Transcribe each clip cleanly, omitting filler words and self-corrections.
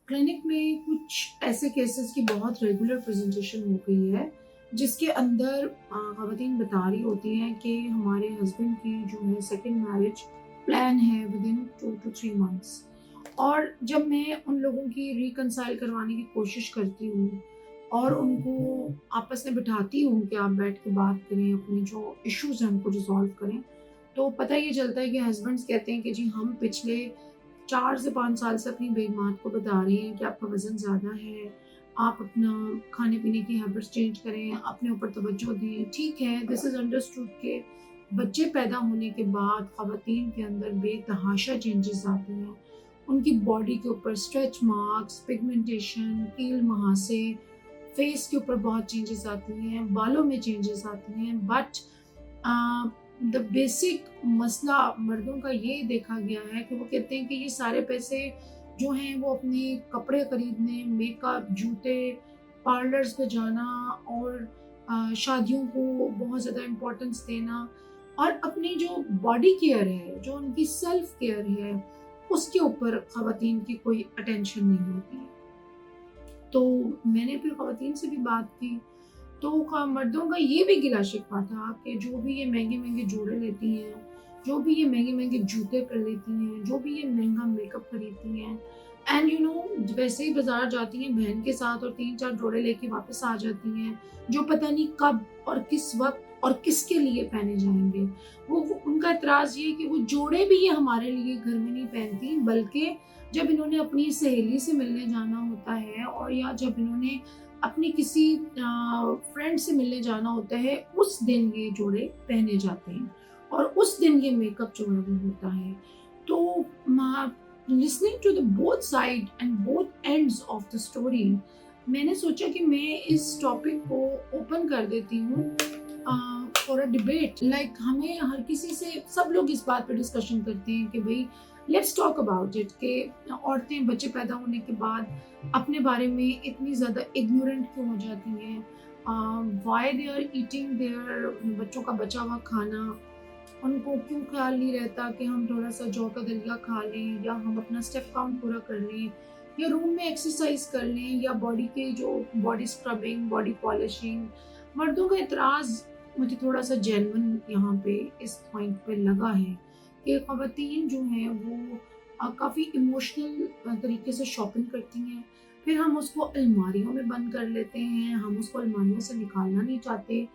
Clinic में कुछ ऐसे केसेस की बहुत रेगुलर प्रेजेंटेशन हो गई है, जिसके अंदर ख़वातीन बता रही होती हैं कि हमारे हस्बैंड की जो है सेकंड मैरिज प्लान है विदिन 2 to 3 months। और जब मैं उन लोगों की रिकंसाइल करवाने की कोशिश करती हूँ और उनको आपस में बिठाती हूँ कि आप बैठ के बात करें, अपने जो इश्यूज़ हैं उनको रिज़ॉल्व करें, तो पता ये चलता है कि हस्बैंड्स कहते हैं कि जी हम पिछले 4 से 5 साल से अपनी बेगमात को बता रहे हैं कि आपका वज़न ज़्यादा है, आप अपना खाने-पीने की हैबिट्स चेंज करें, अपने ऊपर तवज्जो दें। ठीक है, दिस इज़ अंडरस्टूड कि बच्चे पैदा होने के बाद ख़वातीन के अंदर बेतहाशा चेंजेज़ आते हैं। उनकी बॉडी के ऊपर स्ट्रेच मार्क्स, पिगमेंटेशन, कील-मुहासे, फेस के ऊपर बहुत चेंजेज़ आती हैं, बालों में चेंजेज़ आती हैं, बट द बेसिक मसला मर्दों का ये देखा गया है कि वो कहते हैं कि ये सारे पैसे जो हैं वो अपने कपड़े खरीदने, मेकअप, जूते, पार्लर्स पे जाना और शादियों को बहुत ज़्यादा इम्पोर्टेंस देना और अपनी जो बॉडी केयर है, जो उनकी सेल्फ केयर है, उसके ऊपर ख़वातीन की कोई अटेंशन नहीं होती है। तो मैंने फिर ख़वातीन से भी बात की, तो मर्दों का ये भी गिला शिकवा था कि जो भी ये महंगे-महंगे जोड़े लेती हैं, जो भी ये महंगे-महंगे जूते कर लेती हैं, जो भी ये महँगा मेकअप खरीदती हैं एंड वैसे ही बाज़ार जाती हैं बहन के साथ और 3-4 जोड़े लेके वापस आ जाती हैं, जो पता नहीं कब और किस वक़्त और किसके लिए पहने जाएँगे। वो उनका एतराज़ ये है कि वो जोड़े भी ये हमारे लिए घर में नहीं पहनती, बल्कि जब इन्होंने अपनी सहेली से मिलने जाना होता है और या जब इन्होंने अपनी किसी फ्रेंड से मिलने जाना होता है, उस दिन ये जोड़े पहने जाते हैं और उस दिन ये मेकअप जो है वो होता है। तो listening to the both side and both ends of the story, मैंने सोचा कि मैं इस टॉपिक को ओपन कर देती हूँ फॉर अ डिबेट। लाइक हमें हर किसी से, सब लोग इस बात पे डिस्कशन करते हैं कि भाई लेट्स टॉक अबाउट इट कि औरतें बच्चे पैदा होने के बाद अपने बारे में इतनी ज़्यादा इग्नोरेंट क्यों हो जाती हैं, why they are eating there, बच्चों का बचा हुआ खाना, उनको क्यों ख्याल नहीं रहता कि हम थोड़ा सा जौ का दलिया खा लें या हम अपना स्टेप काउंट पूरा कर लें या रूम में एक्सरसाइज कर लें या बॉडी के जो बॉडी स्क्रबिंग, बॉडी पॉलिशिंग। मर्दों का एतराज़ मुझे थोड़ा सा जेन्युइन यहाँ पे इस पॉइंट पे लगा है कि ख़वातीन जो हैं वो काफ़ी इमोशनल तरीके से शॉपिंग करती हैं, फिर हम उसको अलमारियों में बंद कर लेते हैं, हम उसको अलमारियों से निकालना नहीं चाहते।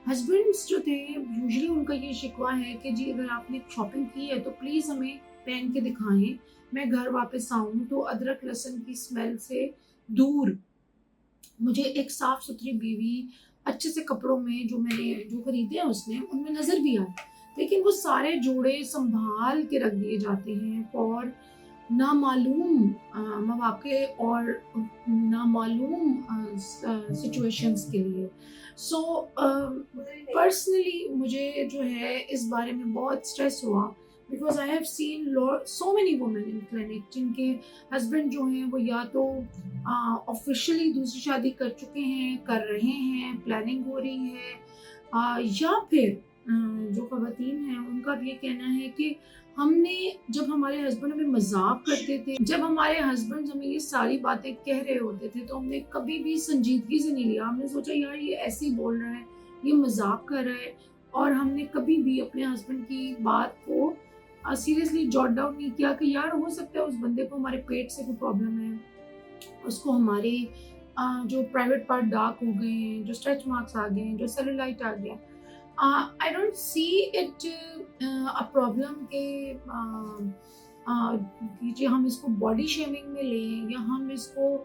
हस्बैंड्स जो थे यूजुअली उनका ये शिकवा है कि जी अगर आपने शॉपिंग की है तो प्लीज़ हमें पहन के दिखाएँ, मैं घर वापस आऊँ तो अदरक लहसुन की स्मेल से दूर मुझे एक साफ-सुथरी बीवी अच्छे से कपड़ों में जो खरीदे हैं उसने, उनमें नज़र भी आए। लेकिन वो सारे जोड़े सँभाल के रख दिए जाते हैं फॉर नामालूम मौक़े और नामालूम सिचुएशंस के लिए। सो पर्सनली मुझे जो है इस बारे में बहुत स्ट्रेस हुआ, because I have seen so many women in clinic जिनके हस्बैंड जो हैं वो या तो ऑफ़िशियली दूसरी शादी कर चुके हैं, कर रहे हैं, प्लानिंग हो रही है, या फिर जो ख़वातीन हैं उनका भी ये कहना है कि हमने जब हमारे हस्बैंड हमें मज़ाक करते थे, जब हमारे हस्बैंड हमें ये सारी बातें कह रहे होते थे, तो हमने कभी भी संजीदगी से नहीं लिया। हमने सोचा यार ये ऐसे ही बोल रहा है, ये मज़ाक कर रहा है, और हमने कभी भी अपने हस्बैंड की बात को सीरियसली जॉट डाउन नहीं किया कि यार हो सकता है उस बंदे को हमारे पेट से कोई प्रॉब्लम है, उसको हमारे जो प्राइवेट पार्ट डार्क हो गए हैं, जो स्ट्रेच मार्क्स आ गए हैं, जो सेलुलाइट आ गया। I don't see it a problem के जी हम इसको बॉडी शेमिंग में लें या हम इसको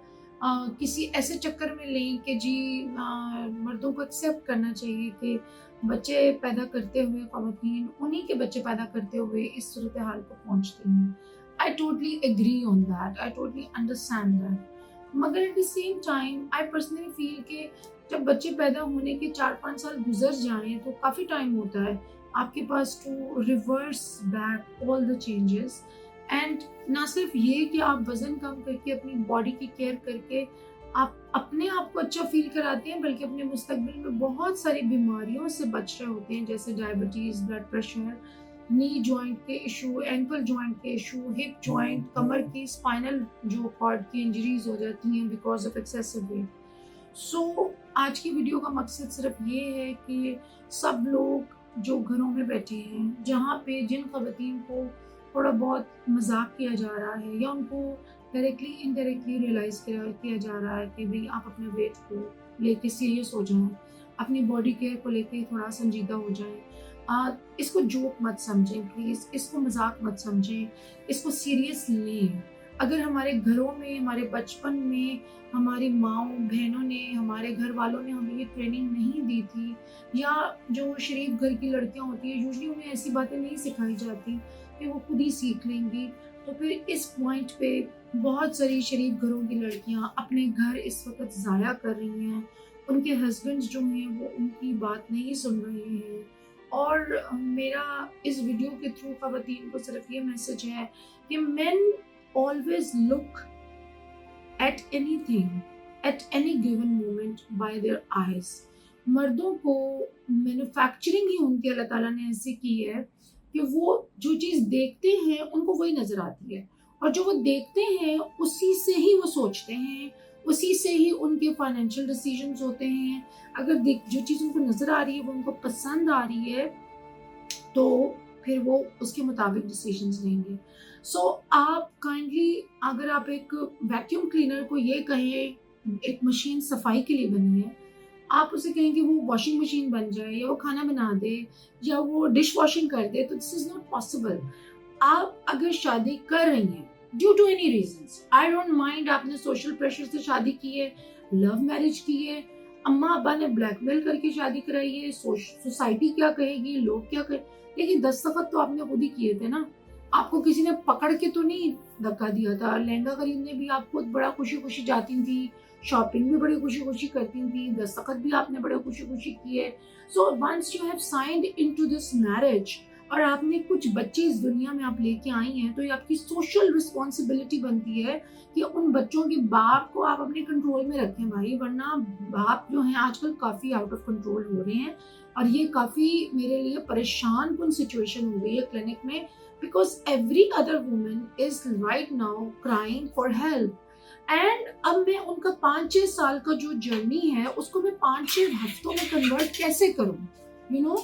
किसी ऐसे चक्कर में लें कि जी मर्दों को एक्सेप्ट करना चाहिए कि बच्चे पैदा करते हुए ख़वातीन उन्हीं के बच्चे पैदा करते हुए इस सूरत हाल को पहुँचती हैं। I totally agree on that, I totally understand that, मगर at the same time I personally feel कि जब बच्चे पैदा होने के 4-5 साल गुजर जाएँ तो काफ़ी टाइम होता है आपके पास to reverse back all the changes. And ना सिर्फ ये कि आप वज़न कम करके अपनी बॉडी की केयर करके आप अपने आप को अच्छा फ़ील कराते हैं, बल्कि अपने मुस्तक़बिल में बहुत सारी बीमारियों से बच रहे होते हैं, जैसे diabetes, blood pressure, knee joint के इशू, एंकल जॉइंट के इशू, हिप जॉइंट, कमर की स्पाइनल जो कॉर्ड की इंजरीज हो जाती हैं बिकॉज ऑफ एक्सेसिव वेट। सो आज की वीडियो का मकसद सिर्फ ये है कि सब लोग जो घरों में बैठे हैं, जहाँ पे जिन ख़वातीन को थोड़ा बहुत मजाक किया जा रहा है या उनको डायरेक्टली इनडायरेक्टली रियलाइज़ किया जा रहा है कि भाई आप अपने वेट को लेके सीरियस हो जाएं, अपनी बॉडी केयर को लेके थोड़ा संजीदा हो जाएं। इसको जोक मत समझें प्लीज़, इसको मजाक मत समझें, इसको सीरियस लें। अगर हमारे घरों में, हमारे बचपन में हमारी माँओं बहनों ने, हमारे घर वालों ने हमें ये ट्रेनिंग नहीं दी थी, या जो शरीफ घर की लड़कियां होती हैं यूजली उन्हें ऐसी बातें नहीं सिखाई जाती कि वो खुद ही सीख लेंगी, तो फिर इस पॉइंट पे बहुत सारी शरीफ घरों की लड़कियां अपने घर इस वक्त ज़ाया कर रही हैं। उनके हस्बैंड्स जो हैं वो उनकी बात नहीं सुन रहे हैं। और मेरा इस वीडियो के थ्रू ख़वातीन को सिर्फ ये मैसेज है कि main always look at anything at any given moment by their eyes। मर्दों को मैन्युफैक्चरिंग ही उनकी अल्लाह ताला ने ऐसी की है कि वो जो चीज़ देखते हैं उनको वही नज़र आती है, और जो वो देखते हैं उसी से ही वो सोचते हैं, उसी से ही उनके फाइनेंशियल डिसीजंस होते हैं। अगर जो चीज़ उनको नज़र आ रही है वो उनको पसंद आ रही है तो फिर वो उसके मुताबिक डिसीजंस लेंगे। सो आप काइंडली, अगर आप एक वैक्यूम क्लीनर को ये कहें, एक मशीन सफाई के लिए बनी है, आप उसे कहें कि वो वॉशिंग मशीन बन जाए या वो खाना बना दे या वो डिश वॉशिंग कर दे, तो दिस इज नॉट पॉसिबल। आप अगर शादी कर रही हैं due to any reasons, I don't mind, आपने सोशल प्रेशर से शादी की है, लव मैरिज की है, अम्मा अब्बा ने ब्लैकमेल करके शादी कराई है, सोसाइटी क्या कहेगी, लोग क्या कहे, लेकिन दस्तखत तो आपने खुद ही किए थे ना। आपको किसी ने पकड़ के तो नहीं धक्का दिया था। लहंगा खरीदने भी आप खुद बड़ा खुशी खुशी जाती थी, शॉपिंग भी बड़ी खुशी खुशी करती थी, दस्तखत भी आपने बड़े खुशी खुशी किए। So once you have signed into this marriage और आपने कुछ बच्चे इस दुनिया में आप लेके आई हैं, तो ये आपकी सोशल रिस्पॉन्सिबिलिटी बनती है कि उन बच्चों के बाप को आप अपने कंट्रोल में रखें भाई, वरना बाप जो हैं आजकल काफ़ी आउट ऑफ कंट्रोल हो रहे हैं। और ये काफ़ी मेरे लिए परेशान कुन सिचुएशन हो गई है क्लिनिक में, because every other woman is right now crying for help. And अब मैं उनका 5-6 साल का जो जर्नी है उसको मैं 5-6 हफ्तों में कन्वर्ट कैसे करूँ, यू नो।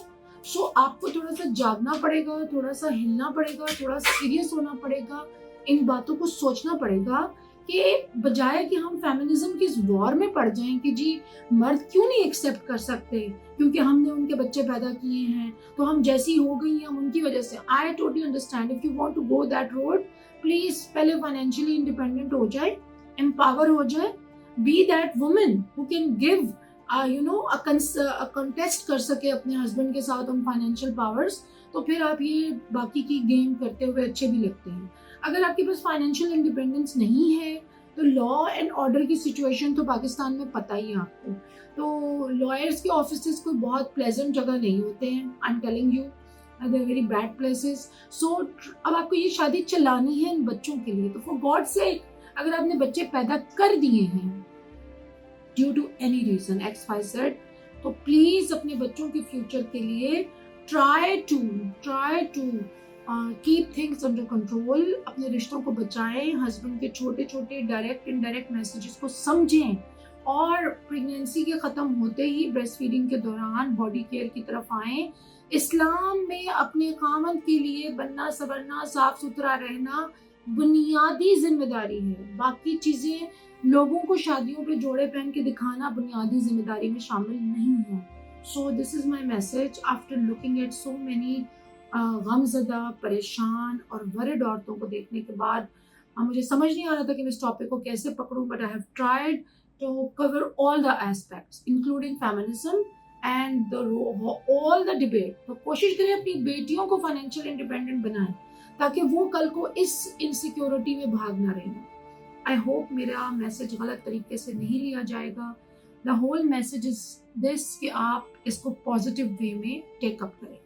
सो आपको थोड़ा सा जागना पड़ेगा, थोड़ा सा हिलना पड़ेगा, थोड़ा सीरियस होना पड़ेगा, इन बातों को सोचना पड़ेगा कि बजाय कि हम फेमिनिज्म की इस वॉर में पड़ जाएं कि जी मर्द क्यों नहीं एक्सेप्ट कर सकते क्योंकि हमने उनके बच्चे पैदा किए हैं तो हम जैसी हो गई हैं हम उनकी वजह से। I totally understand, if you want to go that road, please पहले फाइनेंशियली इंडिपेंडेंट हो जाए, एम्पावर हो जाए, be that woman who can give contest कर सके अपने हस्बैंड के साथ ऑन फाइनेंशियल पावर्स, तो फिर आप ये बाकी की गेम करते हुए अच्छे भी लगते हैं। अगर आपके पास फाइनेंशियल इंडिपेंडेंस नहीं है तो लॉ एंड ऑर्डर की सिचुएशन तो पाकिस्तान में पता ही है आपको, तो लॉयर्स के ऑफिसेस कोई बहुत प्लेजेंट जगह नहीं होते हैं, I am telling you, they are very bad places. So अब आपको ये शादी चलानी है इन बच्चों के लिए, तो फॉर गॉड सेक अगर आपने बच्चे पैदा कर दिए हैं due to any reason XYZ, तो प्लीज अपने बच्चों के फ्यूचर के लिए try to keep things under control, अपने रिश्तों को बचाएं, हस्बैंड के छोटे छोटे डायरेक्ट इनडायरेक्ट मैसेजेस को समझें, और प्रेगनेंसी के ख़त्म होते ही ब्रेस्ट फीडिंग के दौरान बॉडी केयर की तरफ आएं। इस्लाम में अपने खामन के लिए बनना संवरना साफ सुथरा रहना बुनियादी जिम्मेदारी है, बाकी चीज़ें लोगों को शादियों पे जोड़े पहन के दिखाना बुनियादी जिम्मेदारी में शामिल नहीं है। So this is my message after looking at so many गमज़दा, परेशान और वरिड औरतों को देखने के बाद मुझे समझ नहीं आ रहा था कि मैं इस टॉपिक को कैसे पकड़ूं, but I have tried to cover all the aspects including feminism and all the debate. तो कोशिश करें अपनी बेटियों को फाइनेंशियल इंडिपेंडेंट बनाएं ताकि वो कल को इस इनसिक्योरिटी में भाग ना रहें। आई होप मेरा मैसेज गलत तरीके से नहीं लिया जाएगा। The whole message is this कि आप इसको पॉजिटिव वे में टेक अप करें।